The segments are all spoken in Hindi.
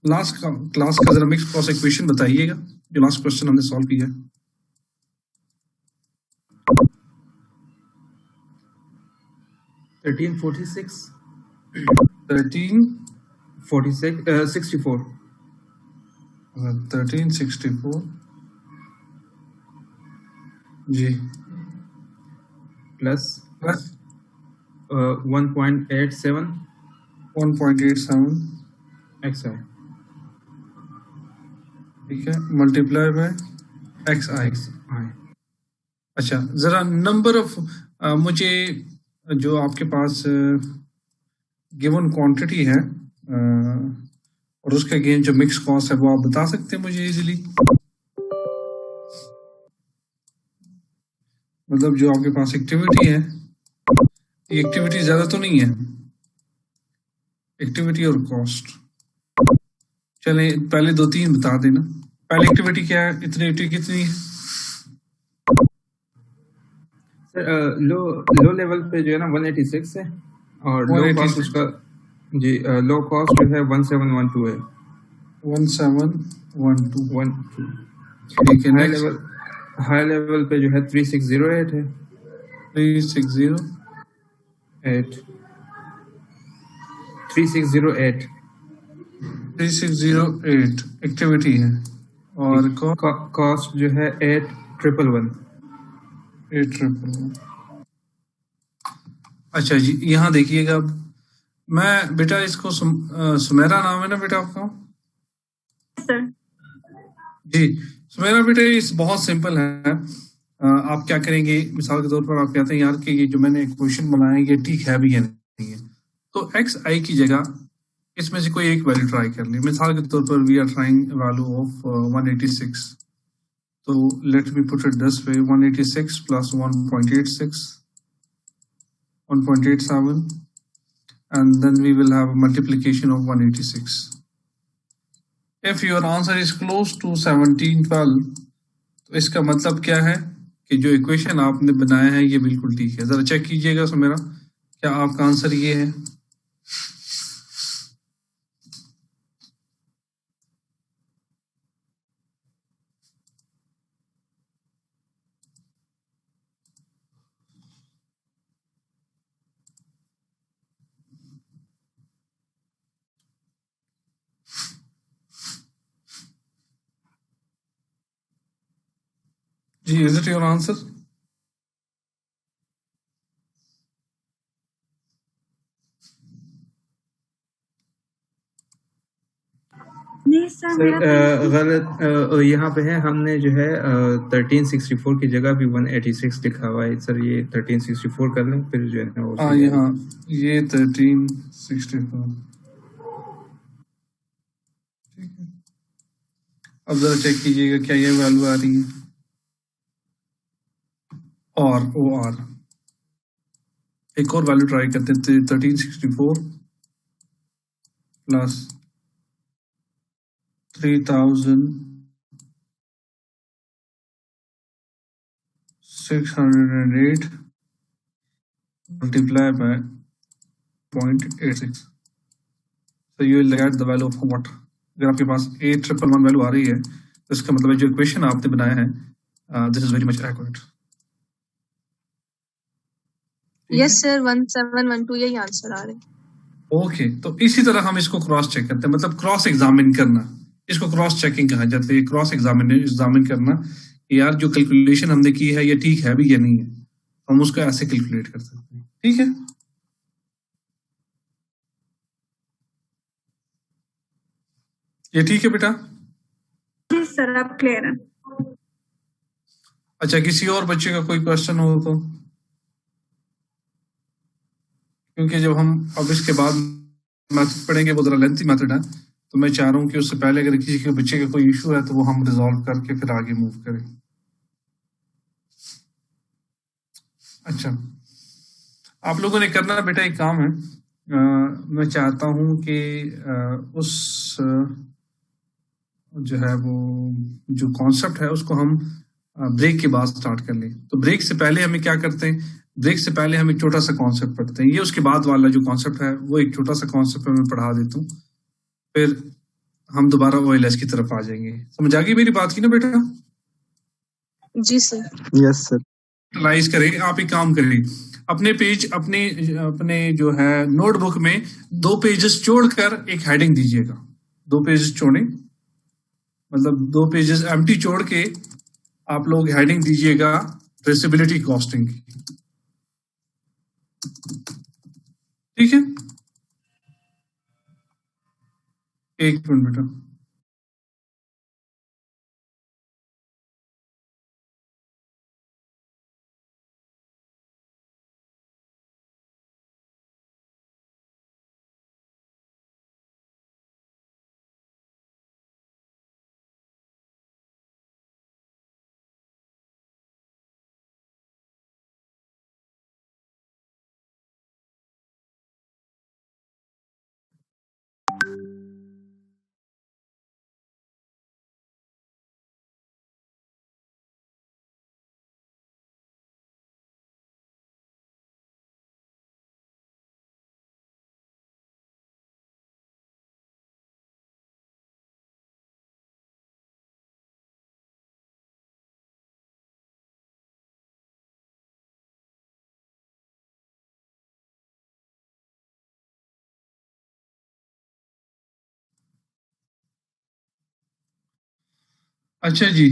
लास्ट क्लास का जरा मिक्स क्रॉस इक्वेशन बताइएगा, जो लास्ट क्वेश्चन हमने सॉल्व किया है। 1346 64 1364 जी प्लस 1.87 XI, ठीक है, मल्टीप्लाई बाय XI। अच्छा, जरा नंबर ऑफ मुझे जो आपके पास गिवन क्वांटिटी है और उसके अगेन जो मिक्स कॉस्ट है वो आप बता सकते हैं मुझे इजीली। मतलब जो आपके पास एक्टिविटी है, ये एक्टिविटी ज्यादा तो नहीं है, एक्टिविटी और कॉस्ट। चले पहले 2-3 बता देना। पहली एक्टिविटी क्या है, इतनी कितनी है? लो लेवल पे जो है ना 186 है, और लो कॉस्ट उसका जी लो कॉस्ट जो है 1712 है। 1712 ठीक है। हाई लेवल पे जो है 3608 है। 3608 एक्टिविटी है, और कॉस्ट जो है 8111। अच्छा जी, यहाँ देखिएगा, अब मैं बेटा इसको सुमेरा नाम है ना बेटा आपका? सर जी सुमेरा बेटा, ये बहुत सिंपल है। आप क्या करेंगे, मिसाल के तौर पर आप कहते हैं यार कि ये जो मैंने क्वेश्चन बनाया ये ठीक है भी या नहीं है, तो XI की जगह इसमें से कोई एक वैल्यू ट्राई कर ली। मिसाल के तौर पर we are trying value of 186, तो let me put it this way, 186 plus 1.86 1.87 and then we will have a multiplication of 186. If your answer is close to 1712, तो इसका मतलब क्या है कि जो इक्वेशन आपने बनाया है ये बिल्कुल ठीक है। जरा चेक कीजिएगा सुमेरा, क्या आपका आंसर ये है? जी, is it your answer? नहीं सर, गलत यहाँ पे है। हमने जो है 1364 की जगह भी 186 लिखा हुआ है सर। ये 1364 कर लें फिर जो है ना यहाँ ये 1364। ठीक है, अब जरा चेक कीजिएगा क्या ये वैल्यू आ रही है। और OR एक और वैल्यू ट्राई करते थे, 1364 plus 3608 multiply by 0.86, so you will get the value of what? अगर आपके पास 8111 वैल्यू आ रही है तो इसका मतलब जो इक्वेशन आपने बनाया है this is very much accurate. Yes sir, 1712 यही आंसर आ रहा है। ओके, तो इसी तरह हम इसको क्रॉस चेक करते हैं, मतलब क्रॉस एग्जामिन करना, इसको क्रॉस चेकिंग कहा जाता है। क्रॉस एग्जामिन करना कि यार जो कैलकुलेशन हमने की है ये ठीक है भी या नहीं है, हम उसको ऐसे कैलकुलेट कर सकते हैं। ठीक है, ये ठीक है बेटा? जी सर, आप क्लियर है। अच्छा, किसी और बच्चे का कोई क्वेश्चन हो तो, क्योंकि जब हम अब इसके बाद मेथड पढ़ेंगे वो जरा लेंथी मेथड है, तो मैं चाह रहा हूँ कि उससे पहले अगर किसी के बच्चे का कोई इशू है तो वो हम रिजॉल्व करके फिर आगे मूव करें। अच्छा, आप लोगों ने करना बेटा एक काम है, मैं चाहता हूँ कि उस जो है वो जो कॉन्सेप्ट है उसको हम ब्रेक के बाद स्टार्ट कर लें। तो ब्रेक से पहले हमें क्या करते हैं, ब्रेक से पहले हम एक छोटा सा कॉन्सेप्ट पढ़ते हैं। ये उसके बाद वाला जो कॉन्सेप्ट है वो एक छोटा सा कॉन्सेप्ट मैं पढ़ा देता हूँ। फिर हम दोबारा OLS की तरफ आ जाएंगे। समझ आ गई मेरी बात की ना बेटा? जी सर। Yes sir. यूटिलाइज करें। आप एक काम करें, अपने पेज अपने जो है नोटबुक में 2 पेजेस छोड़कर एक हेडिंग दीजिएगा। 2 पेजेस छोड़ें, मतलब 2 पेजेस एम्प्टी छोड़ के आप लोग हेडिंग दीजिएगा ट्रेसेबिलिटी कॉस्टिंग की। ठीक है, एक मिनट बेटा। अच्छा जी,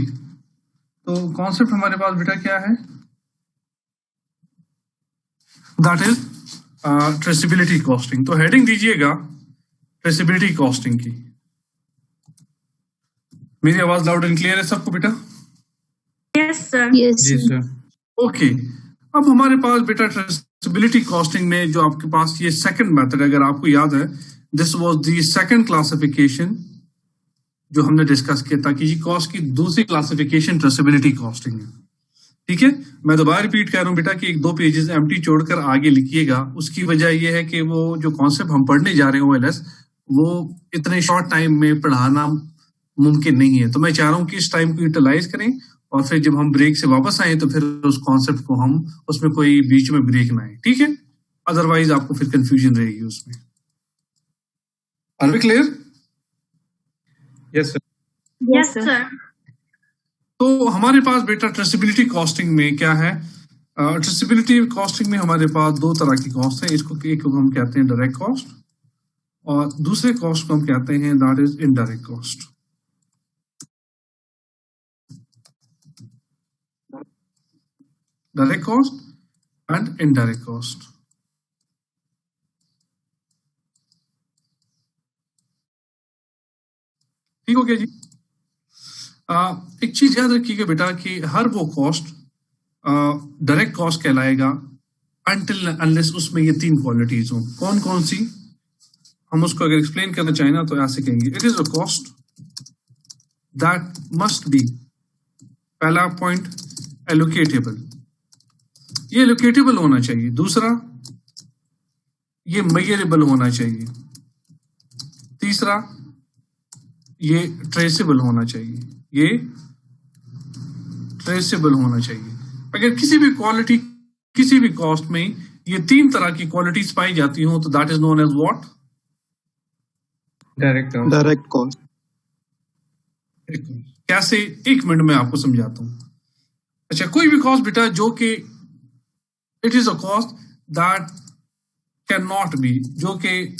तो कॉन्सेप्ट हमारे पास बेटा क्या है? That is traceability costing. तो हेडिंग दीजिएगा ट्रेसेबिलिटी कॉस्टिंग की। मेरी आवाज लाउड एंड क्लियर है सबको बेटा? Yes sir. यस जी सर। ओके, अब हमारे पास बेटा ट्रेसेबिलिटी कॉस्टिंग में जो आपके पास ये सेकंड मेथड, अगर आपको याद है, this was the second classification जो हमने डिस्कस किया था कि कॉस्ट की दूसरी क्लासिफिकेशन ट्रेसेबिलिटी कॉस्टिंग है। ठीक है, मैं दोबारा रिपीट कर रहा हूं बेटा कि 1-2 पेजेस एम्प्टी छोड़कर आगे लिखिएगा। उसकी वजह यह है कि वो जो कॉन्सेप्ट हम पढ़ने जा रहे हैं OLS, वो इतने शॉर्ट टाइम में पढ़ाना मुमकिन नहीं है। तो मैं चाह रहा हूं कि इस टाइम को यूटिलाइज करें और फिर जब हम ब्रेक से वापस आए तो फिर उस कॉन्सेप्ट को हम उसमें कोई बीच में ब्रेक ना आए। ठीक है, अदरवाइज आपको फिर कंफ्यूजन रहेगी उसमें। Are we clear? Yes sir. Yes sir. तो हमारे पास बेटा ट्रेसेबिलिटी कॉस्टिंग में क्या है? ट्रेसेबिलिटी कॉस्टिंग में हमारे पास 2 तरह की कॉस्ट है। इसको एक को हम कहते हैं डायरेक्ट कॉस्ट और दूसरे कॉस्ट को हम कहते हैं that is indirect cost. Direct cost and indirect cost. ठीक हो गया जी? एक चीज याद रखिएगा बेटा कि हर वो कॉस्ट डायरेक्ट कॉस्ट कहलाएगा अनटिल अनलेस उसमें ये 3 क्वालिटीज हो। कौन कौन सी? हम उसको अगर एक्सप्लेन करना चाहें ना तो ऐसे कहेंगे, it is a cost that must be, पहला पॉइंट एलोकेटेबल, ये एलोकेटेबल होना चाहिए। दूसरा, ये मेजरेबल होना चाहिए। तीसरा, ये ट्रेसेबल होना चाहिए। ये ट्रेसेबल होना चाहिए। अगर किसी भी क्वालिटी, किसी भी कॉस्ट में ये 3 तरह की क्वालिटीज पाई जाती हो तो that is known as what? Direct cost. कैसे? 1 मिनट में आपको समझाता हूं। अच्छा, कोई भी कॉस्ट बेटा जो कि it is a cost that can not be, जो कि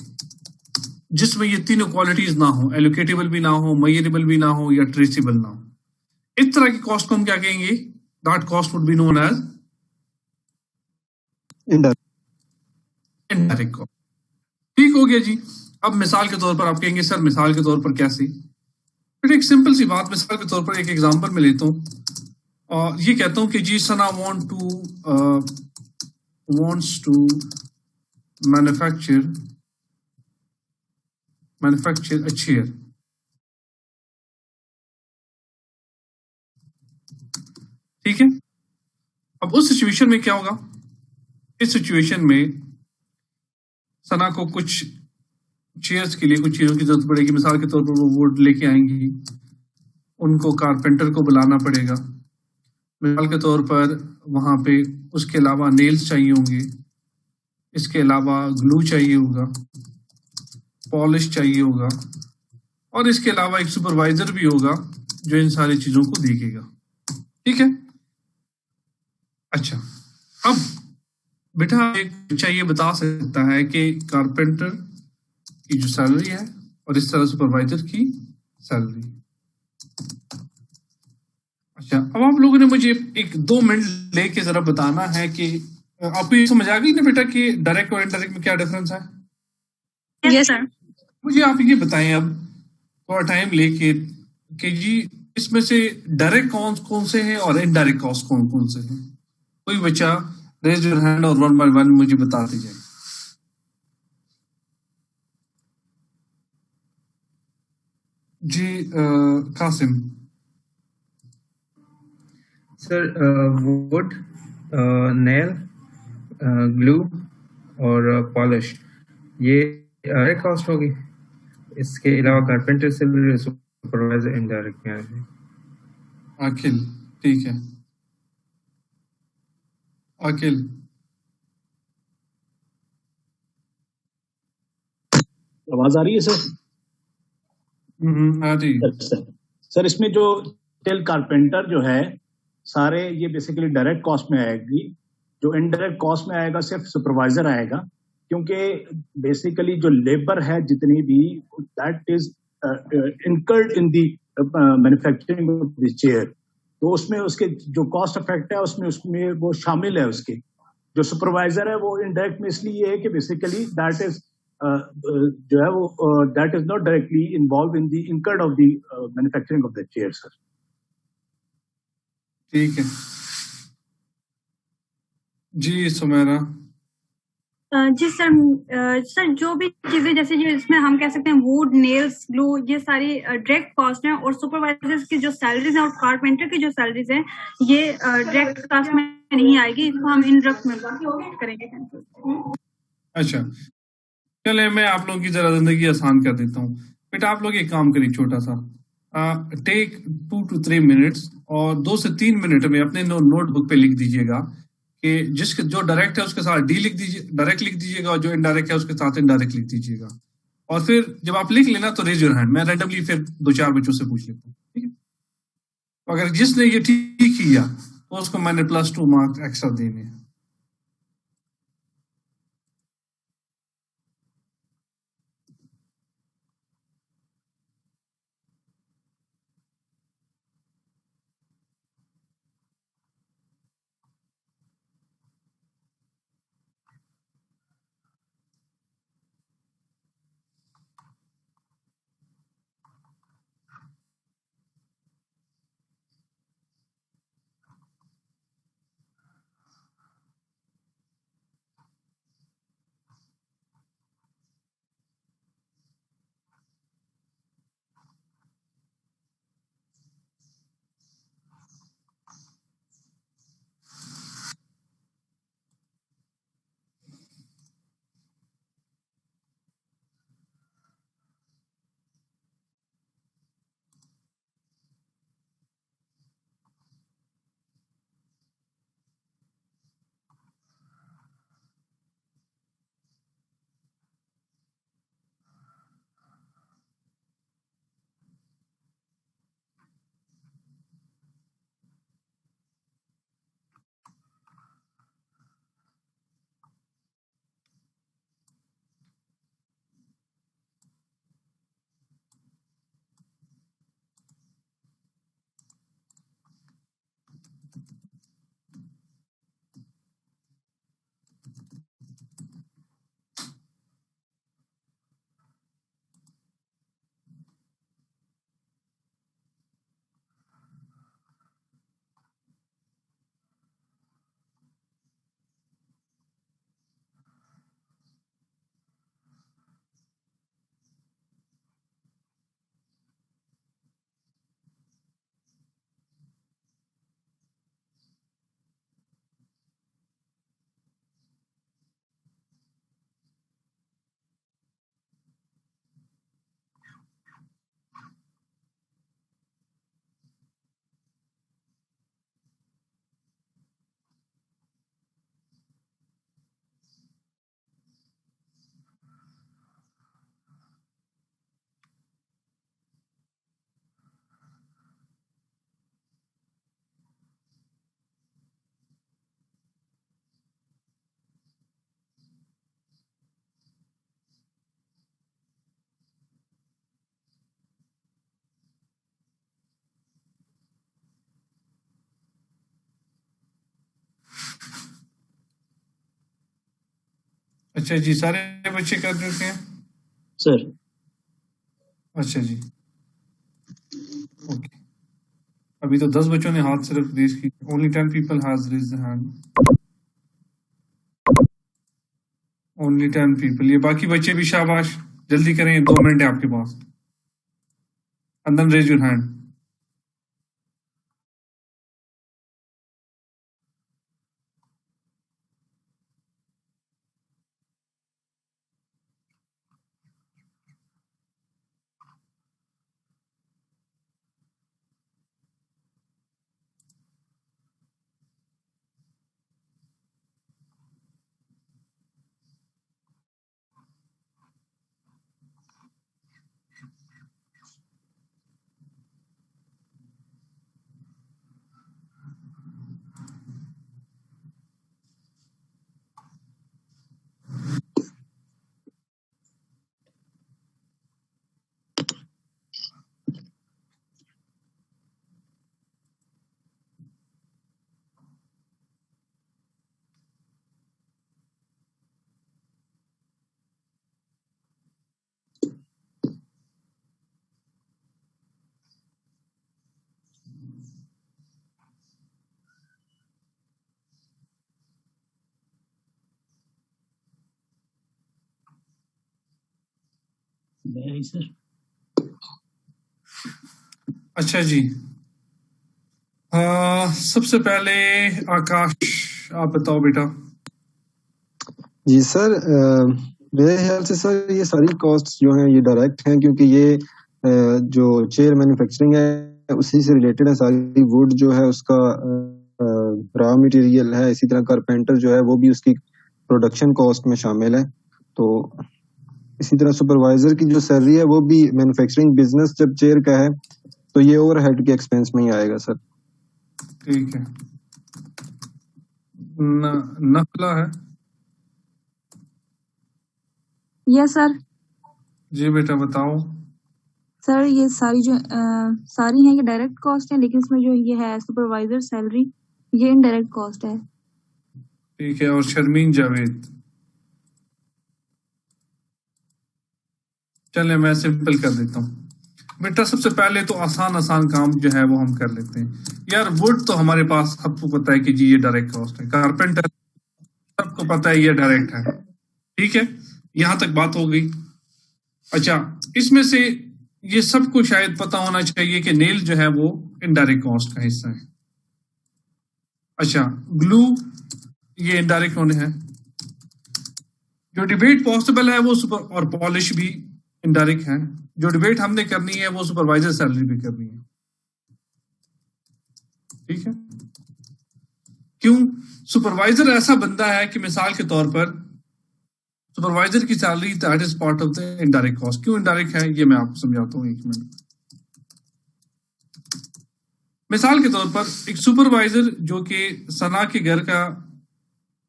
जिसमें ये तीनों क्वालिटीज ना हो, एलोकेटेबल भी ना हो, मेजरेबल भी ना हो या ट्रेसेबल ना हो, इस तरह की कॉस्ट को हम क्या कहेंगे? That cost would be known as indirect cost. ठीक हो गया जी? अब मिसाल के तौर पर आप कहेंगे सर मिसाल के तौर पर कैसे? फिर एक सिंपल सी बात, मिसाल के तौर पर एक एग्जांपल में लेता हूं और ये कहता हूं कि जी सना wants to manufacture a chair। ठीक है, अब उस सिचुएशन में क्या होगा? इस सिचुएशन में सना को कुछ चेयर्स के लिए कुछ चीजों की जरूरत पड़ेगी। मिसाल के तौर पर वो वुड लेके आएंगी, उनको कारपेंटर को बुलाना पड़ेगा। मिसाल के तौर पर वहां पे उसके अलावा नेल्स चाहिए होंगे, इसके अलावा ग्लू चाहिए होगा, पॉलिश चाहिए होगा, और इसके अलावा एक सुपरवाइजर भी होगा जो इन सारी चीजों को देखेगा। ठीक है, अच्छा अब बेटा एक बच्चा ये बता सकता है कि कारपेंटर की जो सैलरी है और इस तरह सुपरवाइजर की सैलरी। अच्छा, अब आप लोगों ने मुझे एक 2 मिनट लेके जरा बताना है कि आपको ये समझ आ गई ना बेटा कि डायरेक्ट और इनडायरेक्ट में क्या डिफरेंस है? Yes sir. मुझे आप ये बताएं अब थोड़ा टाइम लेके कि जी इसमें से डायरेक्ट कौन कौन से हैं और इनडायरेक्ट कॉस्ट कौन कौन से हैं। कोई बच्चा रेज योर हैंड और 1 बाय 1 मुझे बताते जाए। जी Qasim. Sir wood, nail, glue और पॉलिश, ये डायरेक्ट कॉस्ट होगी। इसके अलावा कारपेंटर सैलरी, सुपरवाइजर इनडायरेक्ट में आएगी। अखिल, ठीक है। अखिल, आवाज आ रही है सर? आ रही है। सर इसमें जो टेल कारपेंटर जो है सारे ये बेसिकली डायरेक्ट कॉस्ट में आएगी। जो इनडायरेक्ट कॉस्ट में आएगा सिर्फ सुपरवाइजर आएगा, क्योंकि बेसिकली जो लेबर है जितनी भी that is incurred in the manufacturing of the chair, तो उसमें उसके जो कॉस्ट इफेक्ट है उसमें वो शामिल है उसके। जो सुपरवाइजर है वो इनडायरेक्ट में इसलिए है कि बेसिकली दैट इज जो है वो that is not directly involve in the incurred of the manufacturing of the chair sir. ठीक है जी सुमेरा। जी सर। सर जो भी चीजें जैसे जो इसमें हम कह सकते हैं वुड, नेल्स, ग्लू, ये सारी डायरेक्ट कॉस्ट हैं और सुपरवाइजर्स की जो सैलरीज हैं और कारपेंटर की जो सैलरीज हैं ये डायरेक्ट कॉस्ट में नहीं आएगी, इसको हम इनडायरेक्ट में करेंगे। अच्छा चले मैं आप लोगों की जरा जिंदगी आसान कर देता हूँ। बेटा आप लोग एक काम करिए छोटा सा, टेक 2 to 3 मिनट्स और 2 से 3 मिनट में अपने नोटबुक पे लिख दीजिएगा कि जिसके जो डायरेक्ट है उसके साथ डी लिख दीजिए, डायरेक्ट लिख दीजिएगा, और जो इनडायरेक्ट है उसके साथ इनडायरेक्ट लिख दीजिएगा। और फिर जब आप लिख लेना तो रेज योर हैंड, मैं रैंडमली फिर 2-4 बच्चों से पूछ लेता हूँ। ठीक है, तो अगर जिसने ये ठीक किया तो उसको मैंने +2 मार्क्स एक्स्ट्रा देने हैं। अच्छा जी, सारे बच्चे कर चुके हैं सर। अच्छा जी, ओके। अभी तो 10 बच्चों ने हाथ सिर्फ रेज की, only 10 people has raised the hand, only 10 people। ये बाकी बच्चे भी शाबाश, जल्दी करें, 2 मिनट है आपके पास। and then raise your hand। Sir अच्छा जी, सबसे पहले आकाश आप बताओ बेटा। जी सर, मेरे ख्याल से सर ये सारी कॉस्ट जो हैं ये डायरेक्ट हैं, क्योंकि ये जो चेयर मैन्युफैक्चरिंग है उसी से रिलेटेड है। सारी वुड जो है उसका रॉ मटेरियल है, इसी तरह कारपेंटर जो है वो भी उसकी प्रोडक्शन कॉस्ट में शामिल है। तो इसी तरह सुपरवाइजर की जो सैलरी है वो भी मैन्युफैक्चरिंग बिजनेस जब चेयर का है तो ये ओवरहेड के एक्सपेंस में ही आएगा सर। ठीक है, नफला है। Yes sir. जी बेटा बताओ। सर ये सारी जो सारी हैं ये डायरेक्ट कॉस्ट है, लेकिन इसमें जो ये है सुपरवाइजर सैलरी ये इनडायरेक्ट कॉस्ट है। ठीक है, और शर्मीन जावेद। चले मैं सिंपल कर देता हूँ बेटा। सबसे पहले तो आसान काम जो है वो हम कर लेते हैं यार। वुड तो हमारे पास सबको पता है कि जी ये डायरेक्ट कॉस्ट है। कारपेंटर सबको पता है ये डायरेक्ट है। ठीक है, यहां तक बात हो गई। अच्छा, इसमें से ये सबको शायद पता होना चाहिए कि नेल जो है वो इनडायरेक्ट कॉस्ट का हिस्सा है। अच्छा, ग्लू ये इनडायरेक्ट होने हैं। जो डिबेट पॉसिबल है वो सुपर और पॉलिश भी इनडायरेक्ट है। जो डिबेट हमने करनी है वो सुपरवाइजर सैलरी भी करनी है। ठीक है, क्यों? सुपरवाइजर ऐसा बंदा है कि मिसाल के तौर पर सुपरवाइजर की salary that is part of the indirect cost. क्यों इनडायरेक्ट है ये मैं आपको समझाता हूँ, एक मिनट। मिसाल के तौर पर एक सुपरवाइजर जो कि सना के घर का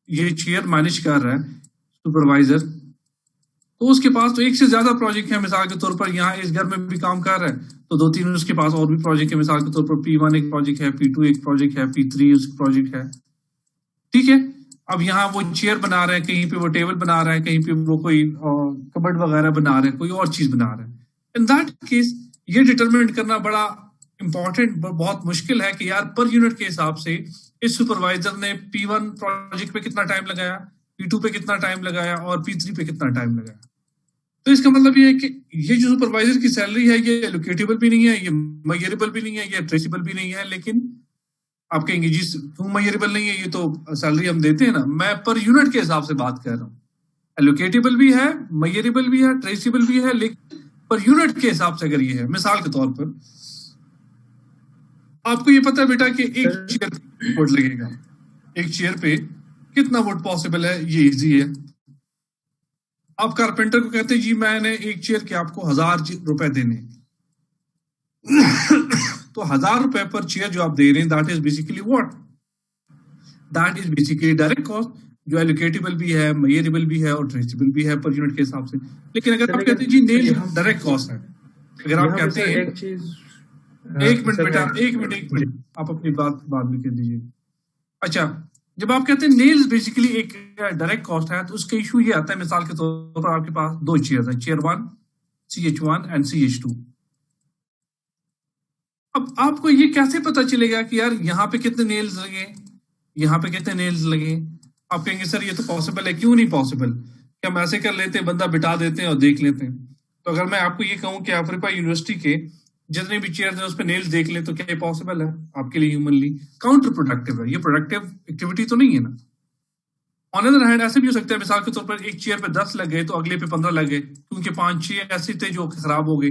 ये चेयर मैनेज कर रहा है, सुपरवाइजर, तो उसके पास तो एक से ज्यादा प्रोजेक्ट है। मिसाल के तौर पर यहाँ इस घर में भी काम कर रहा है तो 2-3 उसके पास और भी प्रोजेक्ट है। मिसाल के तौर पर P1 एक प्रोजेक्ट है, P2 एक प्रोजेक्ट है, P3 उसका प्रोजेक्ट है। ठीक है, अब यहाँ वो चेयर बना रहे हैं, कहीं पे वो टेबल बना रहे हैं, कहीं पे वो कोई कबर्ड वगैरह बना रहे हैं, कोई और चीज बना रहे हैं। इन दैट केस ये डिटरमिनेट करना बड़ा इंपॉर्टेंट, बहुत मुश्किल है कि यार पर यूनिट के हिसाब से इस सुपरवाइजर ने P1 प्रोजेक्ट पे कितना टाइम लगाया, P2 पे कितना टाइम लगाया और P3 पे कितना टाइम लगाया। तो इसका मतलब ये है कि ये जो सुपरवाइजर की सैलरी है ये एलोकेटेबल भी नहीं है, ये मेजरेबल भी नहीं है, ये ट्रेसेबल भी नहीं है। लेकिन आप कहेंगे जी क्यों मेजरेबल नहीं है, ये तो सैलरी हम देते हैं ना। मैं पर यूनिट के हिसाब से बात कर रहा हूँ। एलोकेटेबल भी है, मेजरेबल भी है, ट्रेसेबल भी है, लेकिन पर यूनिट के हिसाब से अगर ये है, मिसाल के तौर पर आपको ये पता है बेटा कि एक चेयर पे वुड लगेगा, एक चेयर पे कितना वुड पॉसिबल है, ये इजी है। आप कारपेंटर को कहते हैं जी मैंने एक चेयर के आपको 1000 रुपए देने तो 1000 रुपए पर चेयर जो आप दे रहे हैं that is basically what, that is basically direct cost जो एलोकेटेबल भी है, मेजरेबल भी है और ट्रेसेबल भी है पर यूनिट के हिसाब से। लेकिन अगर आप कहते हैं जी नेल डायरेक्ट कॉस्ट है, अगर आप कहते हैं एक चीज, एक मिनट बेटा, एक मिनट आप अपनी बात बाद में कह दीजिए। अच्छा, जब आप कहते हैं नेल्स बेसिकली एक डायरेक्ट कॉस्ट है, तो उसका इशू ये आता है, मिसाल के तौर पर आपके पास 2 चेयर है, चेयर 1 CH1 एंड CH2। अब आपको ये कैसे पता चलेगा कि यार यहाँ पे कितने नेल्स लगे, यहाँ पे कितने नेल्स लगे? आप कहेंगे सर ये तो पॉसिबल है। क्यों नहीं पॉसिबल? कि हम ऐसे कर लेते हैं, बंदा बिठा देते हैं और देख लेते हैं। तो अगर मैं आपको ये कहूँ कि अफ्रीका यूनिवर्सिटी के जितने भी चेयर है उस पर नेल्स देख लें, तो क्या ये पॉसिबल है आपके लिए? ह्यूमनली काउंटर प्रोडक्टिव है, ये प्रोडक्टिव एक्टिविटी तो नहीं है ना। ऑन अदर हैंड ऐसे भी हो सकता है, मिसाल के तौर पर एक चेयर पे 10 लग गए तो अगले पे 15 लग गए, क्योंकि 5-6 ऐसे थे जो खराब हो गए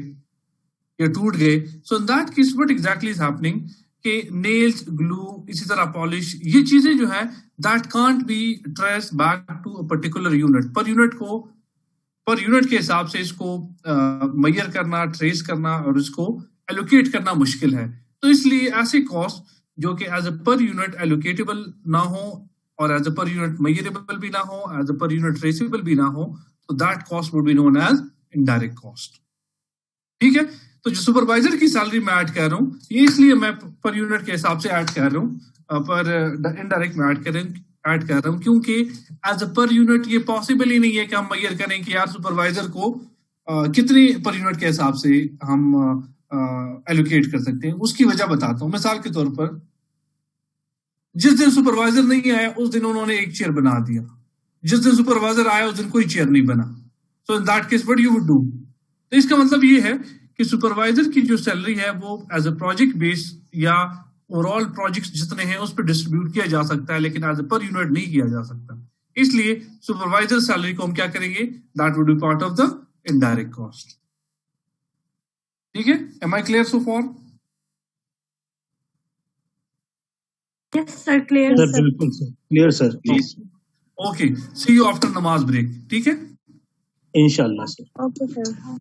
या टूट गए। So in that case what exactly is happening कि नेल्स, ग्लू, इसी तरह पॉलिश, ये चीजें जो है that can't be trace back to a particular unit. Per unit के हिसाब से इसको मेजर करना, ट्रेस करना और इसको एलोकेट करना मुश्किल है। तो इसलिए ऐसे कॉस्ट जो कि as a per unit allocatable ना हो और as a per unit measurable भी ना हो, as a per unit traceable भी ना हो, तो that cost would be known as indirect cost. ठीक है, तो जो सुपरवाइजर की सैलरी मैं ऐड कर रहा हूँ, ये इसलिए मैं पर यूनिट के हिसाब से ऐड कर रहा हूँ, पर इनडायरेक्ट में ऐड कर रहा हूँ क्योंकि एज अ पर यूनिट ये पॉसिबल ही नहीं है कि हम मेजर करें कि यार सुपरवाइजर को कितनी पर यूनिट के हिसाब से हम एलोकेट कर सकते हैं। उसकी वजह बताता हूँ। मिसाल के तौर पर जिस दिन सुपरवाइजर नहीं आया उस दिन उन्होंने एक चेयर बना दिया, जिस दिन सुपरवाइजर आया उस दिन कोई चेयर नहीं बना। So in that case what you would do? तो इसका मतलब ये है कि सुपरवाइजर की जो सैलरी है वो एज अ प्रोजेक्ट बेस या ओवरऑल प्रोजेक्ट्स जितने हैं उस पर डिस्ट्रीब्यूट किया जा सकता है, लेकिन एज अ पर यूनिट नहीं किया जा सकता। इसलिए सुपरवाइजर सैलरी को हम क्या करेंगे? That would be part of the indirect cost. ठीक है, am I clear so far? Yes sir, clear sir, बिल्कुल sir, clear sir, please. Okay, see you after नमाज ब्रेक। ठीक है, इंशाल्लाह सर। Okay sir.